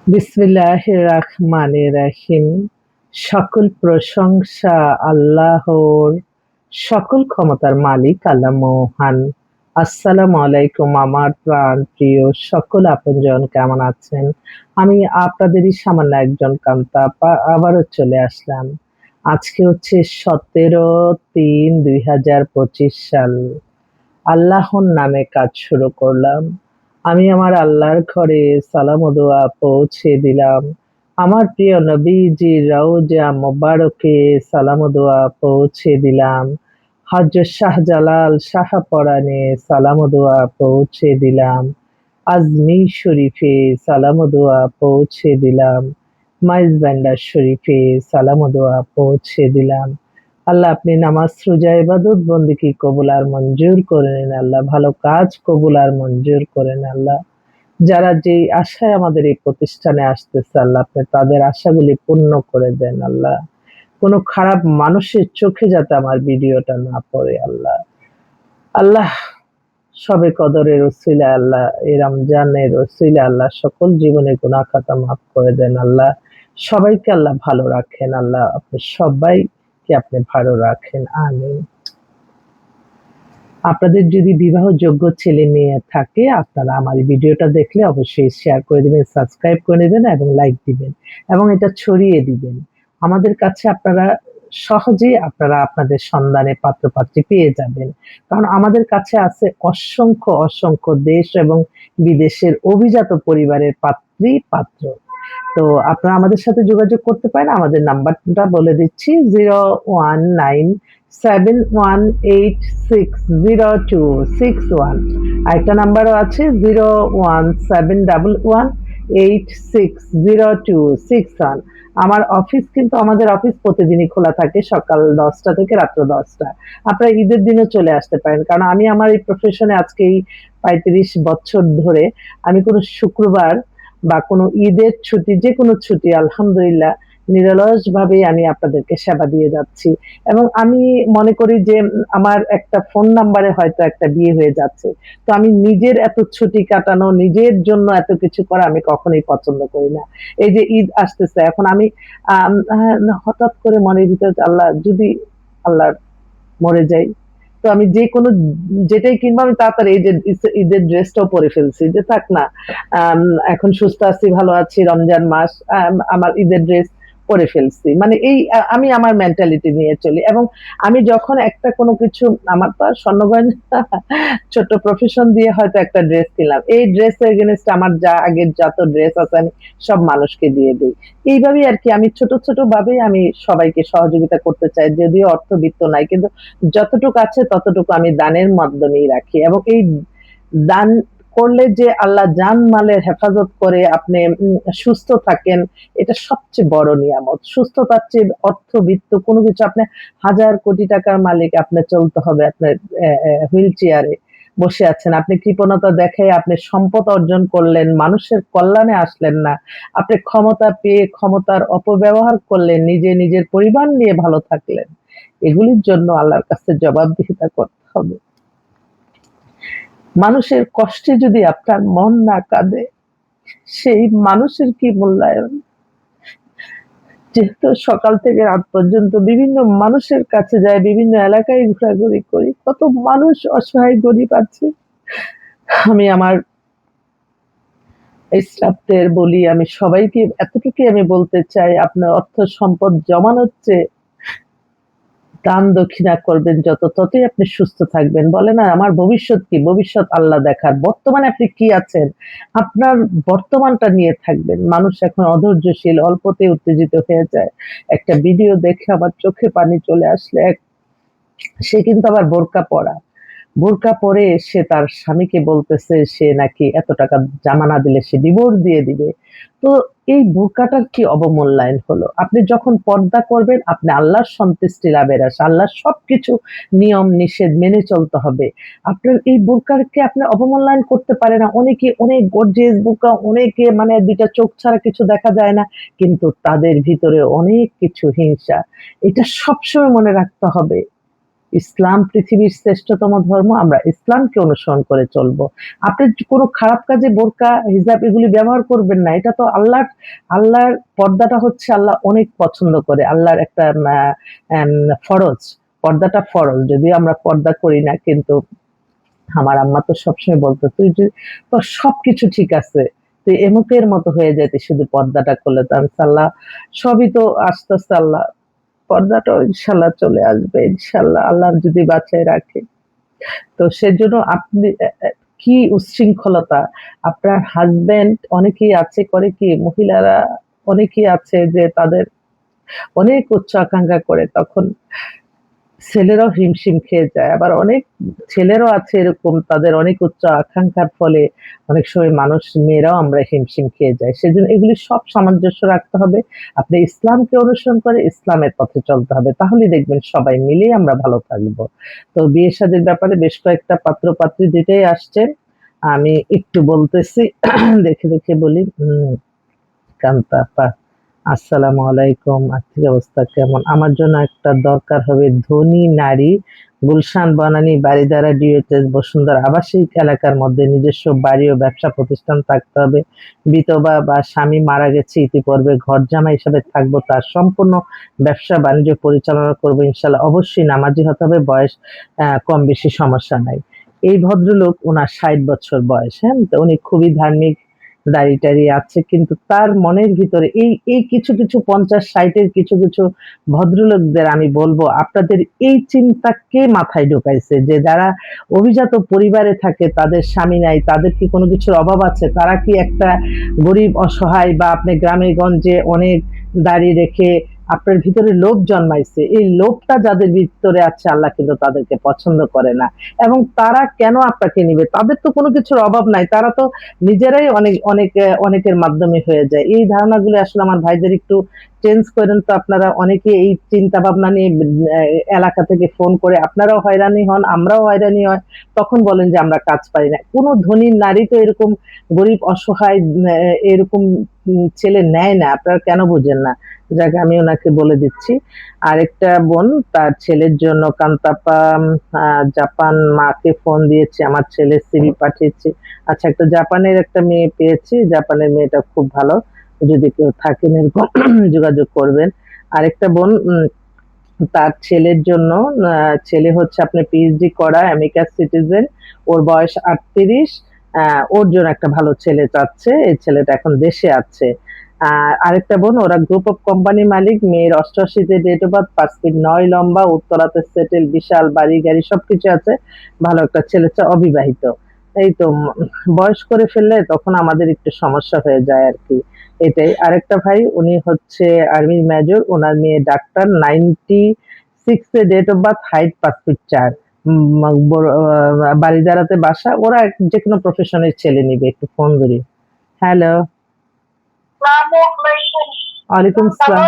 বিসমিল্লাহির রাহমানির রাহিম। সকল প্রশংসা আল্লাহর, সকল ক্ষমতার মালিক আল্লাহ মহান। আসসালামু আলাইকুম আমার প্রাণ প্রিয় সকল আপনজন, কেমন আছেন? আমি আপনাদেরই সামান্য একজন কান্তা আপা আবারও চলে আসলাম। আজকে হচ্ছে 17/3/2025 সাল। আল্লাহর নামে কাজ শুরু করলাম। আমি আমার আল্লাহর ঘরে সালাম ও দোয়া পৌঁছে দিলাম। আমার প্রিয় নবীজির রওজা মোবারকে সালাম ও দোয়া পৌঁছে দিলাম। হযরত শাহজালাল শাহপরাণে সালাম ও দোয়া পৌঁছে দিলাম। আজমির শরীফে সালাম ও দোয়া পৌঁছে দিলাম। মাইজভান্ডার শরীফে সালাম ও দোয়া পৌঁছে দিলাম। আল্লাহ, আপনি নামাজ, রোজা, ইবাদত, বন্দেগী কবুল আর মঞ্জুর করে নিন আল্লাহ। ভালো কাজ কবুল আর মঞ্জুর করে নিন আল্লাহ। যারা যেই আশায় আমাদের এই প্রতিষ্ঠানে আসতেছে আল্লাহ, আপনি তাদের আশাগুলি পূর্ণ করে দেন আল্লাহ। কোনো খারাপ মানুষের চোখে যাতে আমার ভিডিওটা না পড়ে আল্লাহ। আল্লাহ, শবে কদরের ওসিলায় আল্লাহ, এই রমজানের ওসিলায় আল্লাহ সকল জীবনের গুনাহ খাতা মাফ করে দেন আল্লাহ। সবাইকে আল্লাহ ভালো রাখেন আল্লাহ। আপনি সবাইকে আপনি ভালো রাখেন। আমিন। আপনাদের যদি বিবাহযোগ্য ছেলে-মেয়ে থাকে, আপনারা আমার এই ভিডিওটা দেখলে অবশ্যই শেয়ার করে দিবেন, সাবস্ক্রাইব করে নিবেন এবং লাইক দিবেন এবং এটা ছড়িয়ে দিবেন। আমাদের কাছে আপনারা সহজেই আপনাদের সন্ধানে পাত্র-পাত্রী পেয়ে যাবেন। কারণ আমাদের কাছে আছে অসংখ্য দেশ এবং বিদেশের অভিজাত পরিবারের পাত্র। তো আপনারা আমাদের সাথে যোগাযোগ করতে পারেন। আমাদের নাম্বারটা বলে দিচ্ছি 01971860261। আরেকটা নাম্বারও আছে 01711860261। আমাদের অফিস প্রতিদিনই খোলা থাকে সকাল 10টা থেকে রাত্র 10টা। আপনারা ঈদের দিনেও চলে আসতে পারেন। কারণ আমি আমার এই প্রফেশনে আজকে এই 35 বছর ধরে আমি কোনো শুক্রবার বা কোনো ঈদের ছুটি, যেকোনো ছুটি আলহামদুলিল্লাহ নিরলসভাবেই আমি আপনাদেরকে সেবা দিয়ে যাচ্ছি। এবং আমি মনে করি যে আমার একটা ফোন নাম্বারে হয়তো একটা বিয়ে হয়ে যাচ্ছে। তো আমি নিজের এত ছুটি কাটানো, নিজের জন্য এত কিছু করা আমি কখনোই পছন্দ করি না। এই যে ঈদ আসতেছে, এখন আমি হঠাৎ করে মনের ভিতরে আল্লাহ, যদি আল্লাহ মরে যাই, তো আমি যেকোনো যেটাই কিনবো আমি তাড়াতাড়ি এই যে ঈদের ড্রেসটাও পরে ফেলছি যে থাক না, আম এখন সুস্থ আছি, ভালো আছি, রমজান মাস, আমার ঈদের ড্রেস পরে ফেলছি। মানে এই আমি আমার মেন্টালিটি নিয়ে চলি এবং আমি যখন একটা কোনো কিছু, আমার তো আর স্বর্ণ গয়না ছোট্ট প্রফেশন দিয়ে হয়তো একটা ড্রেস কিনলাম। এই ড্রেসের এগেইনস্ট আমার যা আগের যত ড্রেস আছে আমি সব মানুষকে দিয়ে দেই। এইভাবেই আরকি আমি ছোট ভাবেই আমি সবাইকে সহযোগিতা করতে চাই। যদিও অর্থবিত্ত নাই, কিন্তু যতটুকু আছে ততটুকু আমি দানের মাধ্যমেই রাখি এবং এই দান করলে যে আল্লাহ জান-মালের হেফাজত করে আপনি সুস্থ থাকেন, এটা সবচেয়ে বড় নিয়ামত। সুস্থতার চেয়ে অর্থবিত্ত কোনো কিছু, আপনি হাজার কোটি টাকার মালিক, আপনার চলতে হবে আপনার হুইল চেয়ারে বসে আছেন। আপনি কৃপণতা দেখায়ে আপনি সম্পদ অর্জন করলেন, মানুষের কল্যাণে আসলেন না। আপনি ক্ষমতা পেয়ে ক্ষমতার অপব্যবহার করলেন, নিজের পরিবার নিয়ে ভালো থাকলেন। এগুলির জন্য আল্লাহর কাছে জবাবদিহিতা করতে হবে। মানুষের কষ্টে যদি আপনার মন না কাঁদে, সেই মানুষের কি মূল্যায়ন? যেহেতু সকাল থেকে রাত পর্যন্ত বিভিন্ন মানুষের কাছে যাই, বিভিন্ন এলাকায় ঘোরাঘুরি করি, কত মানুষ অসহায় গরিব আছে। আমি আমার স্টাফদের বলি, আমি সবাইকে এতটুকুই আমি বলতে চাই, আপনার অর্থ সম্পদ জমানোর চেয়ে দান দক্ষিণা করবেন যত, ততই আপনি সুস্থ থাকবেন। বলে না আমার ভবিষ্যৎ কি? ভবিষ্যৎ আল্লাহ দেখার। বর্তমানে আপনি কি আছেন? আপনার বর্তমানটা নিয়ে থাকবেন। মানুষ এখন অধৈর্যশীল, অল্পতেই উত্তেজিত হয়ে যায়। একটা ভিডিও দেখে আমার চোখে পানি চলে আসলে সে কিন্তু আবার বোরকা পরা। বোরকা পরে সে তার স্বামীকে বলতেছে সে নাকি এত টাকা জামা না দিলে সে ডিভোর্স দিয়ে দিবে। তো এই বোরকাটার কি অবমূল্যায়ন হলো? আপনি যখন পর্দা করবেন, আপনি আল্লাহর সন্তুষ্টি লাভের আশা, আল্লাহর সবকিছু নিয়ম নিষেধ মেনে চলতে হবে। আপনার এই বোরকাকে আপনি অবমূল্যায়ন করতে পারে না। অনেকে অনেক গর্জিয়াস বোরকা, অনেকে মানে ২ টা চোখ ছাড়া কিছু দেখা যায় না। কিন্তু তাদের ভিতরে অনেক কিছু হিংসা। এটা সবসময় মনে রাখতে হবে। ইসলাম পৃথিবীর শ্রেষ্ঠতম ধর্ম, আমরা ইসলামকে অনুসরণ করে চলবো। আপনি কোনো খারাপ কাজে বোরকা, হিজাব এগুলি ব্যবহার করবেন না। এটা তো আল্লাহর পর্দাটা হচ্ছে আল্লাহ অনেক পছন্দ করে। আল্লাহর একটা ফরজ। পর্দাটা ফরজ। যদিও আমরা পর্দা করি না, কিন্তু আমার আম্মা তো সবসময় বলতো, "তুই যে তোর সবকিছু ঠিক আছে। তুই এমুকের মতো হয়ে যাইতি শুধু পর্দাটা করলে।" তো আমি আল্লাহ সবই তো আস্তে, আস্তে আল্লাহ পর্দাটাও ইনশাআল্লাহ চলে আসবে। ইনশাআল্লাহ আল্লাহ যদি বাঁচায় রাখে। তো সেজন্য আপনি কি উচ্ছৃঙ্খলতা! আপনার হাসব্যান্ড অনেকেই আছে করে কি মহিলারা অনেকেই আছে যে তাদের অনেক উচ্চ আকাঙ্ক্ষা করে, তখন ছেলেরাও হিমশিম খেয়ে যায়। আবার অনেক ছেলেরাও আছে এরকম, তাদের অনেক উচ্চ আকাঙ্ক্ষার ফলে অনেক সময় মেয়েরাও আমরা হিমশিম খেয়ে যাই। সেজন্য এগুলি সব সামঞ্জস্য রাখতে হবে। আপনি ইসলামকে অনুসরণ করে ইসলামের পথে চলতে হবে। তাহলেই দেখবেন সবাই মিলেই আমরা ভালো থাকবো। তো বিয়ে-শাদীর ব্যাপারে বেশ কয়েকটা পাত্র-পাত্রী ২ টাই আসছে। আমি একটু বলতেছি দেখে বলি। কান্তা আপা, আসসালামু আলাইকুম। আর্থিক অবস্থা কেমন? আমার জন্য একটা দরকার হবে ধনী নারী, গুলশান বনানী বারিধারা ডিওএইচএস বসুন্ধরা আবাসিক এলাকার মধ্যে নিজস্ব বাড়ি ও ব্যবসা প্রতিষ্ঠান থাকতে হবে। বিধবা বা স্বামী মারা গেছে ইতিপূর্বে, ঘরজামাই হিসেবে থাকবো, তার সম্পূর্ণ ব্যবসা-বাণিজ্য পরিচালনা করবো ইনশাআল্লাহ। অবশ্যই নামাজি হতে হবে, বয়স কম বেশি সমস্যা নাই। এই ভদ্রলোক উনার ৬০ বছর বয়স, হ্যাঁ? তো উনি খুবই ধার্মিক, দাড়ি-টাড়ি আছে, কিন্তু তার মনের ভিতরে এই কিছু ৫০-৬০ এর কিছু ভদ্রলোকদের আমি বলবো, আপনাদের এই চিন্তা কে মাথায় ঢুকাইছে যে যারা অভিজাত পরিবারে থাকে, তাদের স্বামী নাই, তাদের কি কোনো কিছুর অভাব আছে? তারা কি একটা গরিব, অসহায় বা আপনি গ্রামে-গঞ্জে অনেক দাড়ি রেখে আপনার ভিতরে লোভ জন্মাইছে। এই লোভটা যাদের ভিতরে আছে আল্লাহ কিন্তু তাদেরকে পছন্দ করে না। এবং তারা কেন আপনাকে নিবে? তাদের তো কোনো কিছুর অভাব নাই। তারা তো নিজেরাই অনেকের মাধ্যমে হয়ে যায়। এই ধারণাগুলো আসলে আমার ভাইদের একটু চেঞ্জ করেন তো আপনারা। অনেকে এই চিন্তা ভাবনা নিয়ে এলাকা থেকে ফোন করে আপনারাও হয়রানি হন, আমরাও হয়রানি হয়। তখন বলেন যে আমরা কাজ পারি না। কোন ধনী নারী তো এরকম গরিব অসহায় এরকম ছেলে নেয় না। আপনারা কেন বুঝেন না? যাক আমি ওনাকে বলে দিচ্ছি। আরেকটা বোন তার ছেলের জন্য কান্তাপা জাপান মাকে ফোন দিয়েছে। আমার ছেলের সিভি পাঠিয়েছি। আচ্ছা, একটা জাপানের একটা মেয়ে পেয়েছি। জাপানের মেয়েটা খুব ভালো। যদি কেউ থাকেন এরকম যোগাযোগ করবেন। আরেকটা বোন তার ছেলের জন্য ছেলে হচ্ছে আপনার পিএইচডি করা আমেরিকার সিটিজেন। ওর বয়স ৩৮। ওর জন্য একটা ভালো ছেলে চাচ্ছে। এই ছেলেটা এখন দেশে আছে। আরেকটা বোন ওরা গ্রুপ অফ কোম্পানির মালিক। মেয়ের ৮৮ তে ডেট অফ বার্থ, ৫ ফিট ৯ লম্বা, উত্তরাতে সেটেল, বিশাল বাড়ি-গাড়ি সবকিছু আছে। ভালো একটা ছেলে চায়, অবিবাহিত। এই তো বয়স করে ফেললে তখন আমাদের একটু সমস্যা হয়ে যায় আরকি। এটাই। আরেকটা ভাই উনি হচ্ছে আর্মির মেজর, উনার মেয়ে ডাক্তার, 96 এ date of birth, height ৫ feet ৪। বারিধারাতে বাসা। ওরা যেকোনো প্রফেশনের ছেলে নিবে। একটু ফোন ধরি। হ্যালো। ওয়ালাইকুম আসসালাম।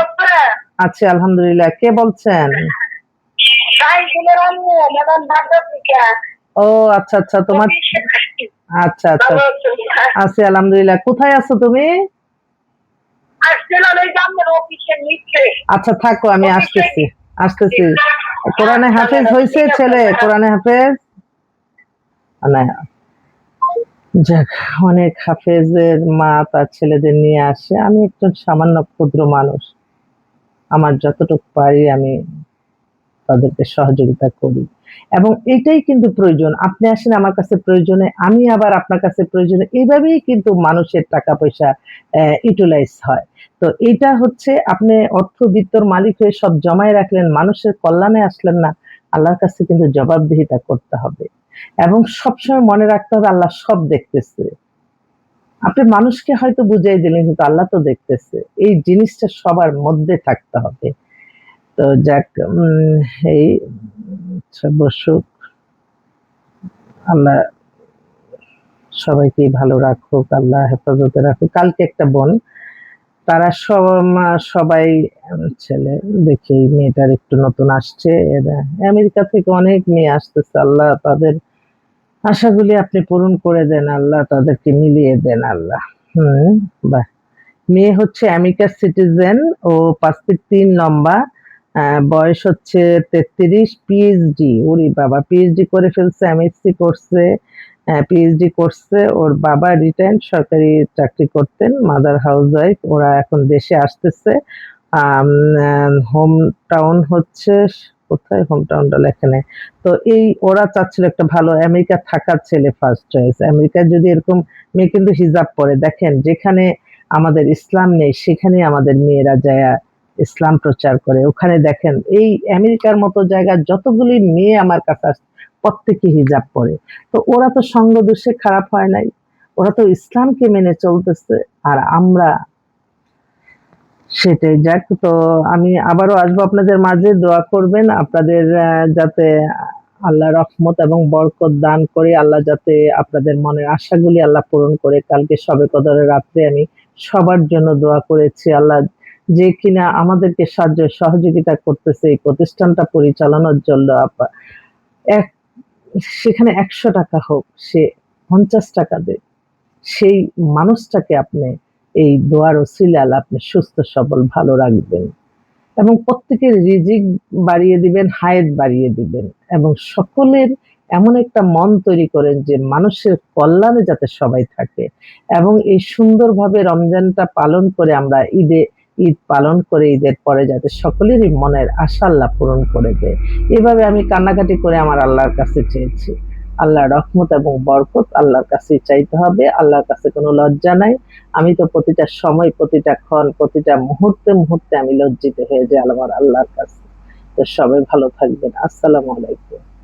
আছি আলহামদুলিল্লাহ। কে বলছেন? ও আচ্ছা, আচ্ছা। তোমার আচ্ছা, আচ্ছা। আছি আলহামদুলিল্লাহ। কোথায় আছো তুমি? আচ্ছা থাকো, আমি আসতেছি। কোরআনে হাফেজ হইছে ছেলে? কোরআনে হাফেজ? না, যাক, অনেক হাফেজের মা তার ছেলেদের নিয়ে আসে। আমি একজন সামান্য ক্ষুদ্র মানুষ। আমার যতটুকু পারি আমি তাদেরকে সহযোগিতা করি। এবং এটাই কিন্তু প্রয়োজন। আপনি আসেন আমার কাছে প্রয়োজনে, আমি আবার আপনার কাছে প্রয়োজনে। এভাবেই কিন্তু মানুষের টাকা-পয়সা ইউটিলাইজ হয়। তো এটা হচ্ছে আপনি অর্থবিত্তর মালিক হয়ে সব জমায় রাখলেন, মানুষের কল্যাণে আসলেন না। আল্লাহর কাছে কিন্তু জবাবদিহিতা করতে হবে। এবং সবসময় মনে রাখতে হবে আল্লাহ সব দেখতেছে। আপনি মানুষকে হয়তো বুঝাই দিলেন কিন্তু আল্লাহ তো দেখতেছে। এই জিনিসটা সবার মধ্যে থাকতে হবে। তো যাক এই আচ্ছা বসুক। আল্লাহ সবাইকেই ভালো রাখুক, আল্লাহ হেফাজতে রাখুক। কালকে একটা বোন, তারা সবাই ছেলে দেখি মেয়েটার একটু নতুন আসছে। এরা আমেরিকা থেকে অনেক মেয়ে আসতেছে। আল্লাহ তাদের আশাগুলি আপনি পূরণ করে দেন আল্লাহ, তাদেরকে মিলিয়ে দেন আল্লাহ। বাহ! মেয়ে হচ্ছে আমেরিকার সিটিজেন। ও ৫ ফিট ৩ লম্বা। বয়স হচ্ছে 33, পিএইচডি, ওরে বাবা! পিএইচডি করে ফেলছে, এমএসসি করছে, পিএইচডি করছে। ওর বাবা রিটায়ার্ড সরকারি চাকরি করতেন, মাদার হাউসওয়াইফ। ওরা এখন দেশে আসতেছে। আম আ হোম টাউন হচ্ছে কোথায় হোম টাউনটা লেখা নাই। তো ওরা চাচ্ছিল একটা ভালো আমেরিকা থাকার ছেলে ফার্স্ট চয়েস। আমেরিকায় যদি এরকম মেয়ে কিন্তু হিজাব পরে। দেখেন যেখানে আমাদের ইসলাম নেই সেখানেই আমাদের মেয়েরা যায়া ইসলাম প্রচার করে। ওখানে দেখেন এই আমেরিকার মতো জায়গায় যতগুলি মেয়ে আমার কাছে আসে প্রত্যেকে হিজাব পরে। তো ওরা তো সঙ্গ দোষে খারাপ হয় নাই। ওরা তো ইসলামকে মেনে চলতেছে। আর আমরা সেটাই। যাক, তো আমি আবারও আসবো আপনাদের মাঝে। দোয়া করবেন আপনাদের যাতে আল্লাহ রহমত এবং বরকত দান করে, আল্লাহ যাতে আপনাদের মনের আশাগুলি আল্লাহ পূরণ করে। কালকে শবে কদরের রাত্রে আমি সবার জন্য দোয়া করেছি। আল্লাহ যে কিনা আমাদেরকে সাহায্য সহযোগিতা করতেছে এই প্রতিষ্ঠানটা পরিচালনার জন্য এক সেখানে ৳১০০ হোক, সে ৳৫০ দেক। সেই মানুষটাকে আপনি এই দোয়ার ওসিলায় আল্লাহ আপনি সুস্থ সবল ভালো রাখবেন এবং প্রত্যেকের রিজিক বাড়িয়ে দিবেন, হায়াত বাড়িয়ে দিবেন এবং সকলের এমন একটা মন তৈরি করেন যে মানুষের কল্যাণে যাতে সবাই থাকে এবং এই সুন্দরভাবে রমজানটা পালন করে আমরা ঈদ পালন করে ঈদের পরে যাতে সকলেরই মনের আশা আল্লাহ পূরণ করে দেয়। এভাবে আমি কান্নাকাটি করে আমার আল্লাহর কাছে চেয়েছি। আল্লাহর রহমত এবং বরকত আল্লাহর কাছেই চাইতে হবে। আল্লাহর কাছে কোনো লজ্জা নাই। আমি তো প্রতিটা সময়, প্রতিটা ক্ষণ, প্রতিটা মুহূর্তে আমি লজ্জিত হয়ে যাই আমার আল্লাহর কাছে। তো সবাই ভালো থাকবেন। আসসালামু আলাইকুম।